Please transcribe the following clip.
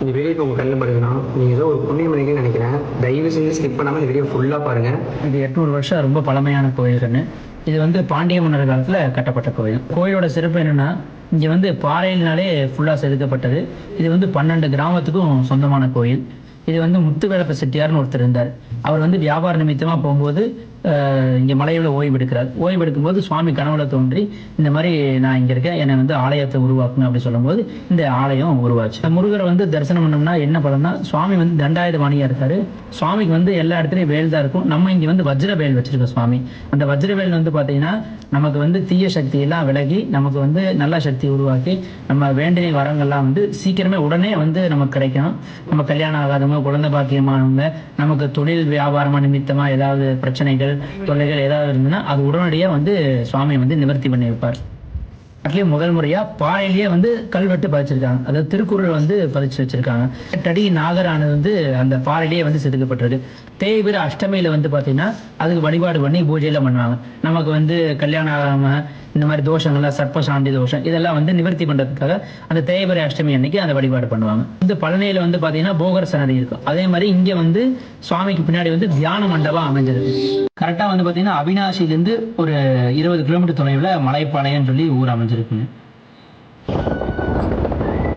இந்த வீடியோ இப்போ உங்கள் கண்ணில் படுதுன்னா நீங்கள் ஏதோ ஒரு புண்ணியம் பண்ணிக்கன்னு நினைக்கிறேன். தயவு செஞ்சு ஸ்கிப் பண்ணாமல் இந்த வீடியோ ஃபுல்லாக பாருங்கள். இது 800 வருஷம் ரொம்ப பழமையான கோயில்கள்னு. இது பாண்டிய மன்னர் காலத்தில் கட்டப்பட்ட கோயில். கோயிலோட சிறப்பு என்னென்னா, இங்கே பாறையினாலே ஃபுல்லாக செதுக்கப்பட்டது. இது 12 கிராமத்துக்கும் சொந்தமான கோயில். இது முத்துவேலப்ப செட்டியார்னு ஒருத்தர் இருந்தார். அவர் வியாபார நிமித்தமாக போகும்போது இங்கே மலையில் ஓய்வு எடுக்கிறார். ஓய்வு எடுக்கும்போது சுவாமி கனவுல தோன்றி, இந்த மாதிரி நான் இங்கே இருக்கேன், என்னை ஆலயத்தை உருவாக்கணும் அப்படி சொல்லும்போது இந்த ஆலயம் உருவாச்சு. முருகரை தரிசனம் பண்ணோம்னா என்ன பலன்னா, சுவாமி தண்டாயுதபாணியாக இருக்காரு. சுவாமிக்கு எல்லா இடத்துலையும் வேல் தான் இருக்கும். நம்ம இங்கே வஜ்ர வேல் வச்சிருக்கோம் சுவாமி. அந்த வஜ்ர வேல் பார்த்தீங்கன்னா நமக்கு தீய சக்தி எல்லாம் விலகி நமக்கு நல்ல சக்தி உருவாக்கி நம்ம வேண்டிய வரங்கள்லாம் சீக்கிரமே உடனே நமக்கு கிடைக்கணும். நம்ம கல்யாணம் ஆகாதவங்க, குழந்தை பாக்கியமானவங்க, நமக்கு தொழில் வியாபாரமா நிமித்தமா ஏதாவது பிரச்சனைகள் தொல்லைகள் ஏதாவது இருந்ததுன்னா அது உடனடியாக சுவாமி நிவர்த்தி பண்ணி வைப்பார். அதுலேயும் முதல் முறையாக பாறையிலேயே கல்வெட்டு பதிச்சிருக்காங்க. அதாவது திருக்குறள் பதிச்சு வச்சிருக்காங்க. 8 அடி நாகரானது அந்த பாறையிலேயே செதுக்கப்பட்டிருக்கு. தேய்பிர அஷ்டமியில் பார்த்தீங்கன்னா அதுக்கு வழிபாடு பண்ணி பூஜையெல்லாம் பண்ணுவாங்க. நமக்கு கல்யாணம் ஆகாமல் இந்த மாதிரி தோஷங்கள்லாம், சர்ப்ப சாந்தி தோஷம் இதெல்லாம் நிவர்த்தி பண்ணுறதுக்காக அந்த தேய்பிர அஷ்டமி அன்னைக்கு அந்த வழிபாடு பண்ணுவாங்க. பழனியில் பார்த்தீங்கன்னா போகர் சன்னதி இருக்கும். அதே மாதிரி இங்கே சுவாமிக்கு பின்னாடி தியான மண்டபம் அமைஞ்சிருக்கு. கரெக்டாக பார்த்தீங்கன்னா அவினாசிலேருந்து ஒரு 20 கிலோமீட்டர் தொலைவில் மலைப்பாளையம்னு சொல்லி ஊர் அமைஞ்சிருக்குங்க.